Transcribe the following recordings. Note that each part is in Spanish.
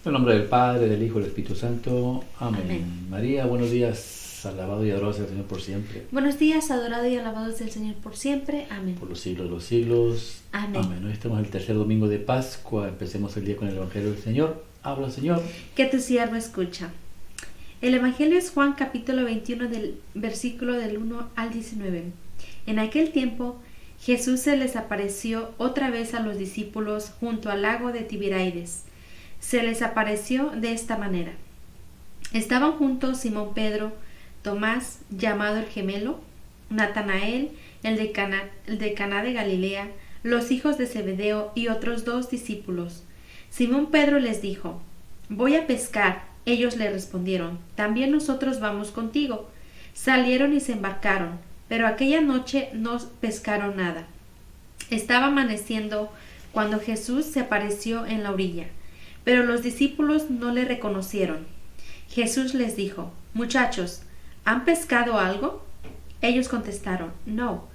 En el nombre del Padre, del Hijo y del Espíritu Santo. Amén. Amén. María, buenos días. Alabado y adorado sea el Señor por siempre. Buenos días, adorado y alabado sea el Señor por siempre. Amén. Por los siglos de los siglos. Amén. Hoy estamos en el tercer domingo de Pascua. Empecemos el día con el Evangelio del Señor. Habla, Señor. Que tu siervo escucha. El Evangelio es Juan capítulo 21 del versículo del 1 al 19. En aquel tiempo Jesús se les apareció otra vez a los discípulos junto al lago de Tiberíades. Se les apareció de esta manera. Estaban juntos Simón Pedro, Tomás, llamado el gemelo, Natanael, el de Caná de Galilea, los hijos de Zebedeo y otros 2 discípulos. Simón Pedro les dijo: «Voy a pescar». Ellos le respondieron: «También nosotros vamos contigo». Salieron y se embarcaron, pero aquella noche no pescaron nada. Estaba amaneciendo cuando Jesús se apareció en la orilla, pero los discípulos no le reconocieron. Jesús les dijo: «Muchachos, ¿han pescado algo?». Ellos contestaron: «No».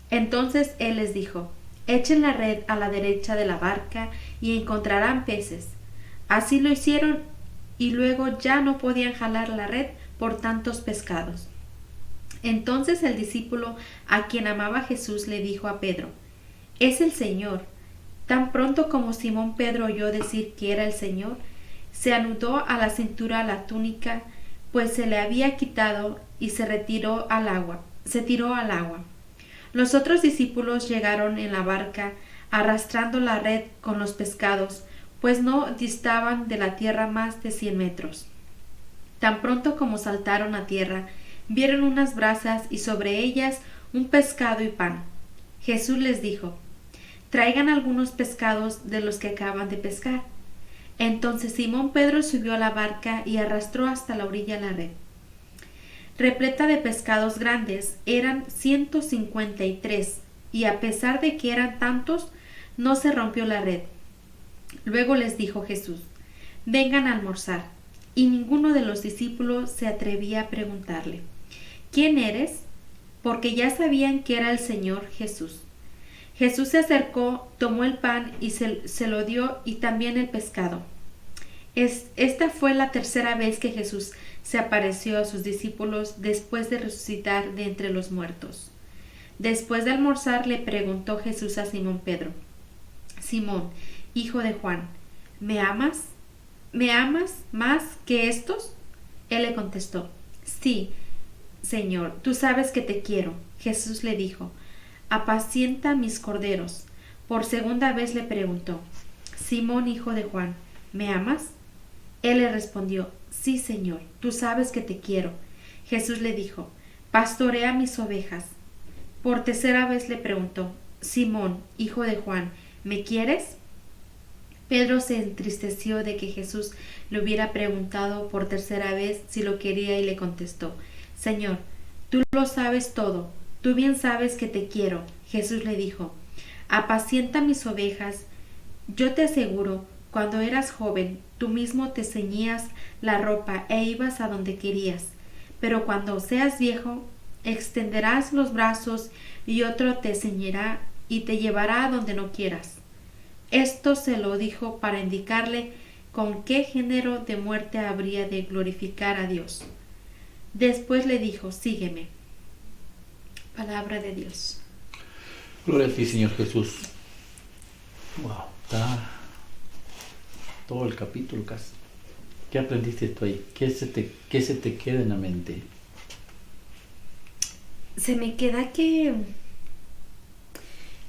Entonces él les dijo: «Echen la red a la derecha de la barca y encontrarán peces». Así lo hicieron y luego ya no podían jalar la red por tantos pescados. Entonces el discípulo a quien amaba Jesús le dijo a Pedro: «Es el Señor». Tan pronto como Simón Pedro oyó decir que era el Señor, se anudó a la cintura la túnica, pues se le había quitado, y se tiró al agua. Los otros discípulos llegaron en la barca, arrastrando la red con los pescados, pues no distaban de la tierra más de 100 metros. Tan pronto como saltaron a tierra, vieron unas brasas y sobre ellas un pescado y pan. Jesús les dijo: «Traigan algunos pescados de los que acaban de pescar». Entonces Simón Pedro subió a la barca y arrastró hasta la orilla la red, repleta de pescados grandes. Eran 153, y a pesar de que eran tantos, no se rompió la red. Luego les dijo Jesús: «Vengan a almorzar». Y ninguno de los discípulos se atrevía a preguntarle: «¿Quién eres?», porque ya sabían que era el Señor Jesús. Jesús se acercó, tomó el pan y se lo dio, y también el pescado. Esta fue la tercera vez que Jesús se apareció a sus discípulos después de resucitar de entre los muertos. Después de almorzar le preguntó Jesús a Simón Pedro: «Simón, hijo de Juan, ¿me amas? ¿Me amas más que estos?». Él le contestó: «Sí, Señor, tú sabes que te quiero». Jesús le dijo: «Apacienta mis corderos». Por segunda vez le preguntó: «Simón, hijo de Juan, ¿me amas?». Él le respondió: «Sí, Señor, tú sabes que te quiero». Jesús le dijo: «Pastorea mis ovejas». Por tercera vez le preguntó: «Simón, hijo de Juan, ¿me quieres?». Pedro se entristeció de que Jesús le hubiera preguntado por tercera vez si lo quería, y le contestó: «Señor, tú lo sabes todo, tú bien sabes que te quiero». Jesús le dijo: «Apacienta mis ovejas». Yo te aseguro, cuando eras joven, tú mismo te ceñías la ropa e ibas a donde querías. Pero cuando seas viejo, extenderás los brazos y otro te ceñirá y te llevará a donde no quieras». Esto se lo dijo para indicarle con qué género de muerte habría de glorificar a Dios. Después le dijo: «Sígueme». Palabra de Dios. Gloria a ti, Señor Jesús. Wow, está todo el capítulo casi. ¿Qué aprendiste tú ahí? ¿Qué se te queda en la mente? Se me queda que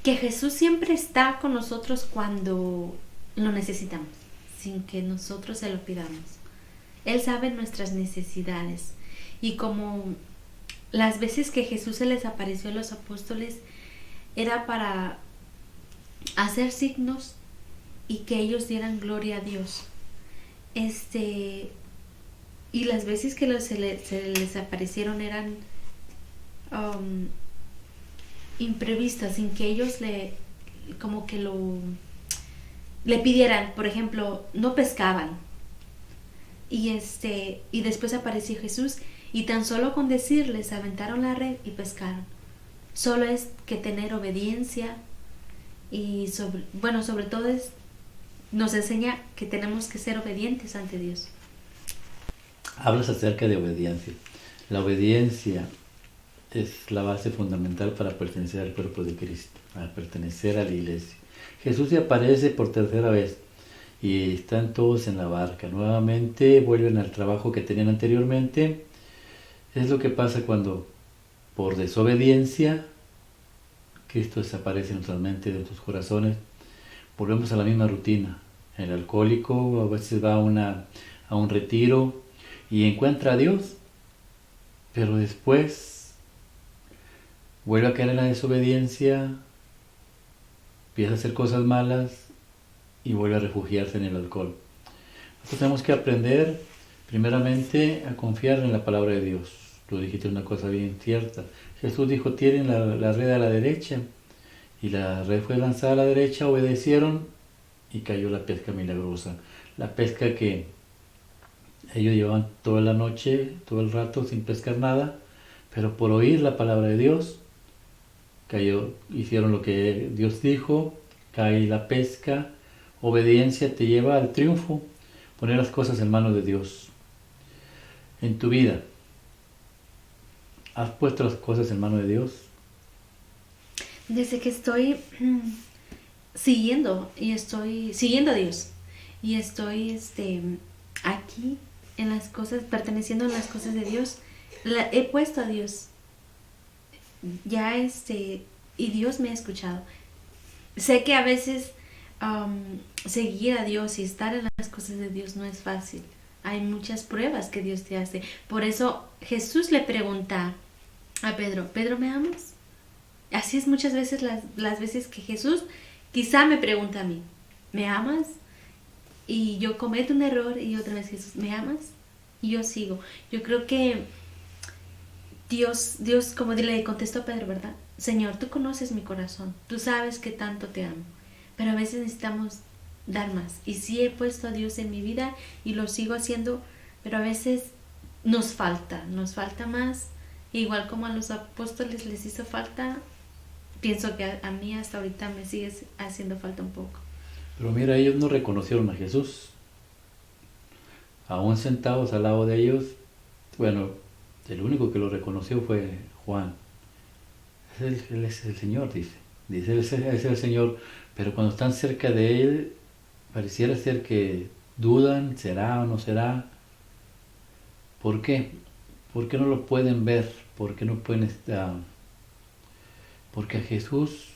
Jesús siempre está con nosotros cuando lo necesitamos, sin que nosotros se lo pidamos. Él sabe nuestras necesidades, y como las veces que Jesús se les apareció a los apóstoles era para hacer signos y que ellos dieran gloria a Dios. Y las veces que se les aparecieron eran imprevistas, sin que ellos le pidieran. Por ejemplo, no pescaban, y después apareció Jesús, y tan solo con decirles aventaron la red y pescaron. Solo es que tener obediencia, y sobre todo es nos enseña que tenemos que ser obedientes ante Dios. Hablas acerca de obediencia. La obediencia es la base fundamental para pertenecer al cuerpo de Cristo, para pertenecer a la iglesia. Jesús se aparece por tercera vez y están todos en la barca. Nuevamente vuelven al trabajo que tenían anteriormente. Es lo que pasa cuando, por desobediencia, Cristo desaparece en nuestras mentes, de nuestros corazones. Volvemos a la misma rutina. El alcohólico a veces va a un retiro y encuentra a Dios, pero después vuelve a caer en la desobediencia, empieza a hacer cosas malas y vuelve a refugiarse en el alcohol. Nosotros tenemos que aprender primeramente a confiar en la palabra de Dios. Tú dijiste una cosa bien cierta. Jesús dijo, tienen la red a la derecha, y la red fue lanzada a la derecha, obedecieron y cayó la pesca milagrosa. La pesca que ellos llevaban toda la noche, todo el rato sin pescar nada, pero por oír la palabra de Dios, cayó, hicieron lo que Dios dijo, cae la pesca. Obediencia te lleva al triunfo, poner las cosas en manos de Dios. En tu vida, ¿has puesto las cosas en manos de Dios? Desde que estoy siguiendo a Dios y estoy aquí en las cosas, perteneciendo a las cosas de Dios, he puesto a Dios ya y Dios me ha escuchado. Sé que a veces seguir a Dios y estar en las cosas de Dios no es fácil. Hay muchas pruebas que Dios te hace. Por eso Jesús le pregunta a Pedro, ¿Pedro, me amas? Así es muchas veces las veces que Jesús quizá me pregunta a mí, ¿me amas? Y yo cometo un error y otra vez Jesús, ¿me amas? Y yo sigo. Yo creo que Dios, como le contestó a Pedro, ¿verdad? Señor, tú conoces mi corazón, tú sabes que tanto te amo, pero a veces necesitamos dar más. Y sí he puesto a Dios en mi vida y lo sigo haciendo, pero a veces nos falta más. Igual como a los apóstoles les hizo falta, pienso que a mí hasta ahorita me sigue haciendo falta un poco. Pero mira, ellos no reconocieron a Jesús. Aún sentados al lado de ellos, bueno, el único que lo reconoció fue Juan. Él es el Señor, dice. Dice, él es el Señor. Pero cuando están cerca de Él, pareciera ser que dudan, será o no será. ¿Por qué? ¿Por qué no lo pueden ver? ¿Por qué no pueden estar? Porque a Jesús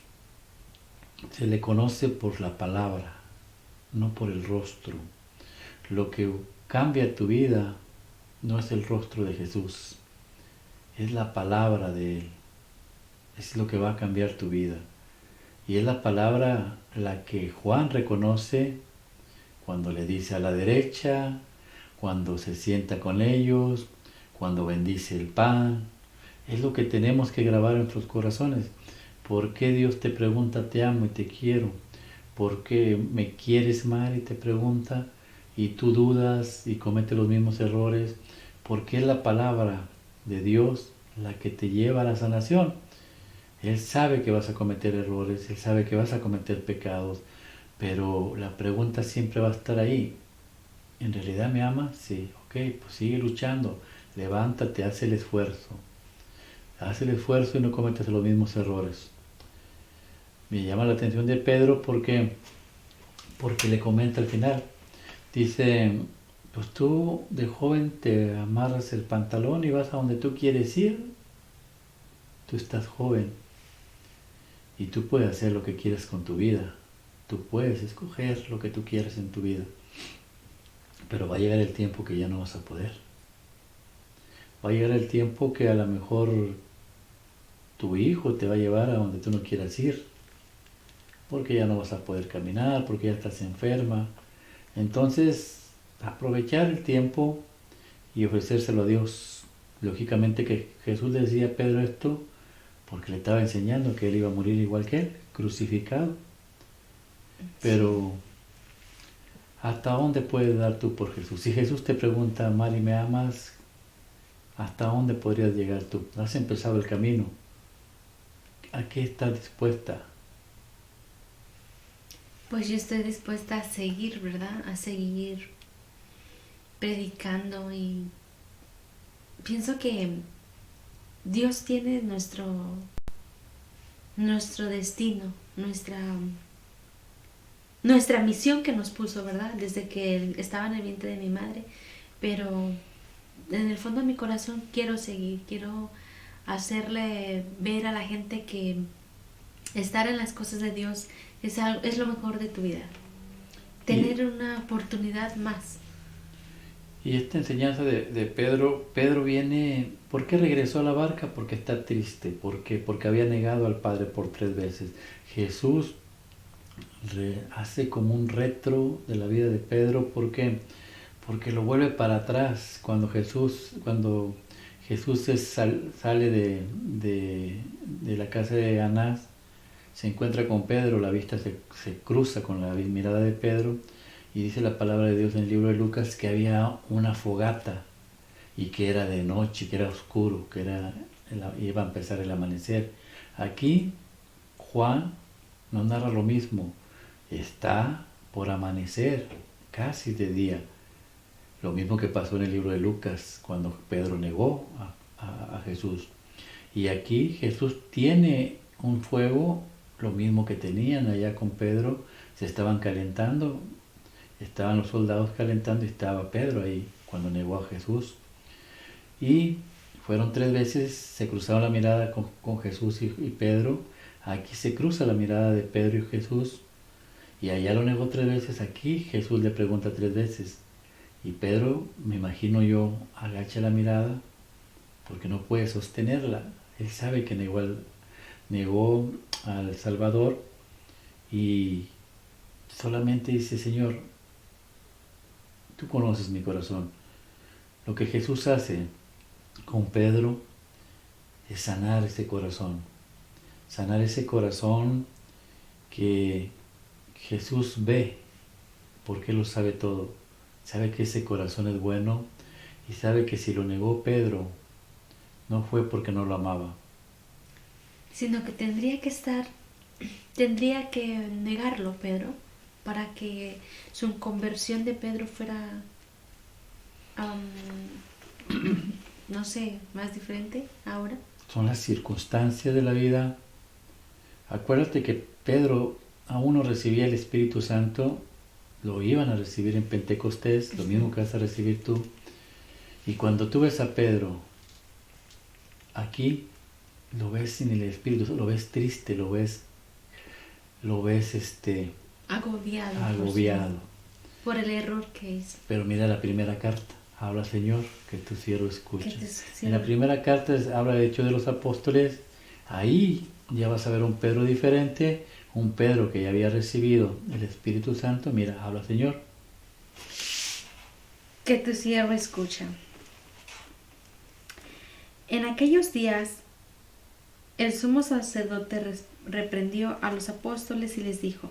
se le conoce por la palabra, no por el rostro. Lo que cambia tu vida no es el rostro de Jesús, es la palabra de Él. Es lo que va a cambiar tu vida. Y es la palabra la que Juan reconoce cuando le dice a la derecha, cuando se sienta con ellos, cuando bendice el pan. Es lo que tenemos que grabar en nuestros corazones. ¿Por qué Dios te pregunta, te amo y te quiero? ¿Por qué me quieres mal y te pregunta? Y tú dudas y cometes los mismos errores. Porque es la palabra de Dios la que te lleva a la sanación. Él sabe que vas a cometer errores, Él sabe que vas a cometer pecados, pero la pregunta siempre va a estar ahí. ¿En realidad me amas? Sí, ok, pues sigue luchando, levántate, haz el esfuerzo. Haz el esfuerzo y no cometas los mismos errores. Me llama la atención de Pedro porque le comenta al final. Dice, pues tú de joven te amarras el pantalón y vas a donde tú quieres ir. Tú estás joven y tú puedes hacer lo que quieras con tu vida. Tú puedes escoger lo que tú quieras en tu vida. Pero va a llegar el tiempo que ya no vas a poder. Va a llegar el tiempo que a lo mejor tu hijo te va a llevar a donde tú no quieras ir. Porque ya no vas a poder caminar, porque ya estás enferma. Entonces, aprovechar el tiempo y ofrecérselo a Dios. Lógicamente que Jesús le decía a Pedro esto porque le estaba enseñando que él iba a morir igual que él, crucificado. Pero, ¿hasta dónde puedes dar tú por Jesús? Si Jesús te pregunta, Mari, ¿me amas? ¿Hasta dónde podrías llegar tú? ¿Has empezado el camino? ¿A qué estás dispuesta? Pues yo estoy dispuesta a seguir, ¿verdad? A seguir predicando y pienso que Dios tiene nuestro destino, nuestra misión que nos puso, ¿verdad? Desde que estaba en el vientre de mi madre, pero en el fondo de mi corazón quiero seguir, quiero hacerle ver a la gente que estar en las cosas de Dios es lo mejor de tu vida. Tener una oportunidad más. Y esta enseñanza de Pedro viene, ¿por qué regresó a la barca? Porque está triste, porque había negado al Padre por 3 veces. Jesús hace como un retro de la vida de Pedro, ¿por qué? Porque lo vuelve para atrás. Cuando Jesús sale de la casa de Anás, se encuentra con Pedro, la vista se cruza con la mirada de Pedro, y dice la palabra de Dios en el libro de Lucas que había una fogata y que era de noche, que era oscuro, iba a empezar el amanecer. Aquí Juan nos narra lo mismo, está por amanecer, casi de día. Lo mismo que pasó en el libro de Lucas, cuando Pedro negó a Jesús. Y aquí Jesús tiene un fuego, lo mismo que tenían allá con Pedro, se estaban calentando, estaban los soldados calentando y estaba Pedro ahí cuando negó a Jesús. Y fueron 3 veces, se cruzaron la mirada con Jesús y Pedro. Aquí se cruza la mirada de Pedro y Jesús, y allá lo negó 3 veces. Aquí Jesús le pregunta 3 veces. Y Pedro, me imagino yo, agacha la mirada porque no puede sostenerla. Él sabe que negó al Salvador y solamente dice: Señor, tú conoces mi corazón. Lo que Jesús hace con Pedro es sanar ese corazón. Sanar ese corazón que Jesús ve, porque Él lo sabe todo. Sabe que ese corazón es bueno y sabe que si lo negó Pedro, no fue porque no lo amaba, Sino que tendría que negarlo Pedro para que su conversión de Pedro fuera, no sé, más diferente ahora. Son las circunstancias de la vida. Acuérdate que Pedro aún no recibía el Espíritu Santo, lo iban a recibir en Pentecostés, lo mismo que vas a recibir tú. Y cuando tú ves a Pedro aquí, lo ves sin el Espíritu, lo ves triste, lo ves agobiado por el error que hizo. Pero mira la primera carta, habla: Señor, que tu siervo escucha. En la primera carta habla de Hechos de los Apóstoles. Ahí ya vas a ver un Pedro diferente, un Pedro que ya había recibido el Espíritu Santo. Mira, habla: Señor, que tu siervo escucha. En aquellos días, el sumo sacerdote reprendió a los apóstoles y les dijo: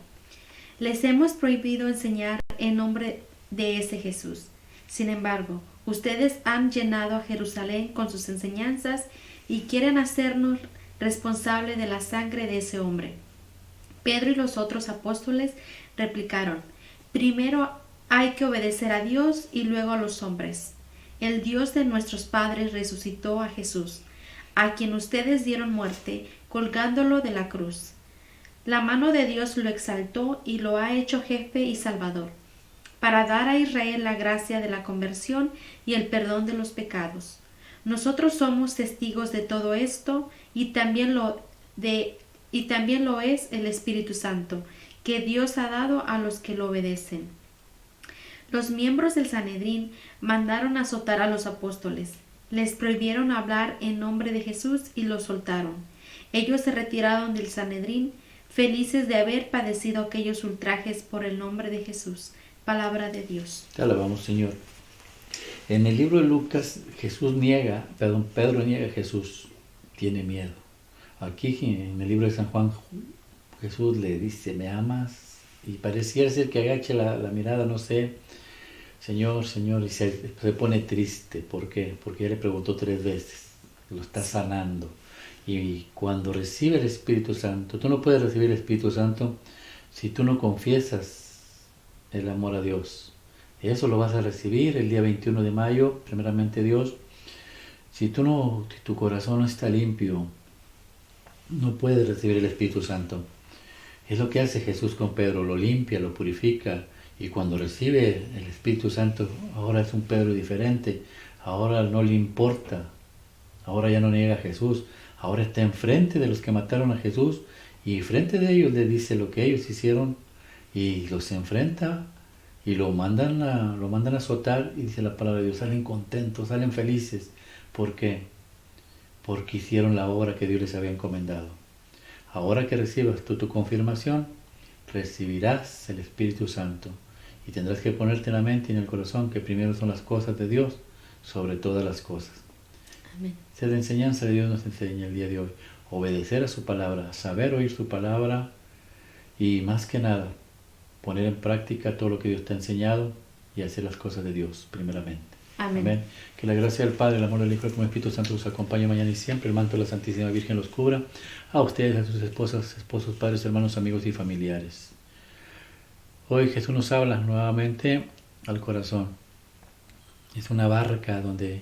les hemos prohibido enseñar en nombre de ese Jesús. Sin embargo, ustedes han llenado a Jerusalén con sus enseñanzas y quieren hacernos responsable de la sangre de ese hombre. Pedro y los otros apóstoles replicaron: primero hay que obedecer a Dios y luego a los hombres. El Dios de nuestros padres resucitó a Jesús, a quien ustedes dieron muerte colgándolo de la cruz. La mano de Dios lo exaltó y lo ha hecho jefe y salvador, para dar a Israel la gracia de la conversión y el perdón de los pecados. Nosotros somos testigos de todo esto y también lo es el Espíritu Santo, que Dios ha dado a los que lo obedecen. Los miembros del Sanedrín mandaron azotar a los apóstoles. Les prohibieron hablar en nombre de Jesús y los soltaron. Ellos se retiraron del Sanedrín, felices de haber padecido aquellos ultrajes por el nombre de Jesús. Palabra de Dios. Te alabamos, Señor. En el libro de Lucas, Pedro niega a Jesús, tiene miedo. Aquí en el libro de San Juan, Jesús le dice: ¿me amas? Y pareciera ser que agache la mirada, no sé, Señor, Señor, y se pone triste. ¿Por qué? Porque ya le preguntó 3 veces, lo está sanando. Y cuando recibe el Espíritu Santo, tú no puedes recibir el Espíritu Santo si tú no confiesas el amor a Dios. Eso lo vas a recibir el día 21 de mayo, primeramente Dios. Si tu corazón no está limpio, no puedes recibir el Espíritu Santo. Es lo que hace Jesús con Pedro, lo limpia, lo purifica, y cuando recibe el Espíritu Santo, ahora es un Pedro diferente, ahora no le importa, ahora ya no niega a Jesús, ahora está enfrente de los que mataron a Jesús, y frente de ellos le dice lo que ellos hicieron, y los enfrenta, y lo mandan a azotar, y dice la palabra de Dios, salen contentos, salen felices. ¿Por qué? Porque hicieron la obra que Dios les había encomendado. Ahora que recibas tú tu confirmación, recibirás el Espíritu Santo, y tendrás que ponerte en la mente y en el corazón que primero son las cosas de Dios sobre todas las cosas. Amén. Esa es la enseñanza de Dios nos enseña el día de hoy. Obedecer a su palabra, saber oír su palabra, y más que nada, poner en práctica todo lo que Dios te ha enseñado y hacer las cosas de Dios primeramente. Amén. Amén. Que la gracia del Padre, el amor del Hijo y el Espíritu Santo los acompañe mañana y siempre. El manto de la Santísima Virgen los cubra. A ustedes, a sus esposas, esposos, padres, hermanos, amigos y familiares. Hoy Jesús nos habla nuevamente al corazón. Es una barca donde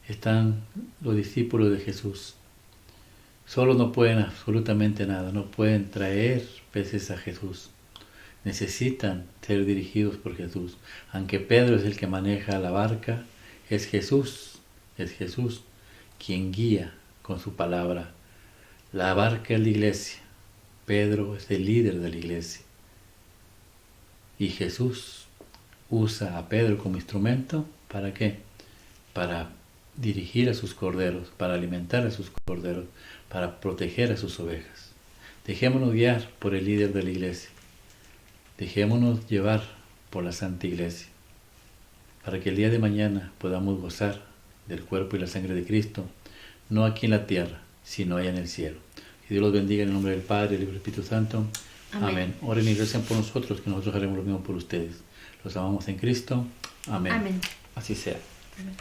están los discípulos de Jesús. Solos no pueden absolutamente nada, no pueden traer peces a Jesús. Necesitan ser dirigidos por Jesús. Aunque Pedro es el que maneja la barca, es Jesús quien guía con su palabra. La barca es la iglesia. Pedro es el líder de la iglesia. Y Jesús usa a Pedro como instrumento, ¿para qué? Para dirigir a sus corderos, para alimentar a sus corderos, para proteger a sus ovejas. Dejémonos guiar por el líder de la iglesia. Dejémonos llevar por la Santa Iglesia, para que el día de mañana podamos gozar del cuerpo y la sangre de Cristo, no aquí en la tierra, sino allá en el cielo. Que Dios los bendiga en el nombre del Padre, del Hijo y del Espíritu Santo. Amén. Amén. Oren y recen por nosotros, que nosotros haremos lo mismo por ustedes. Los amamos en Cristo. Amén. Amén. Así sea. Amén.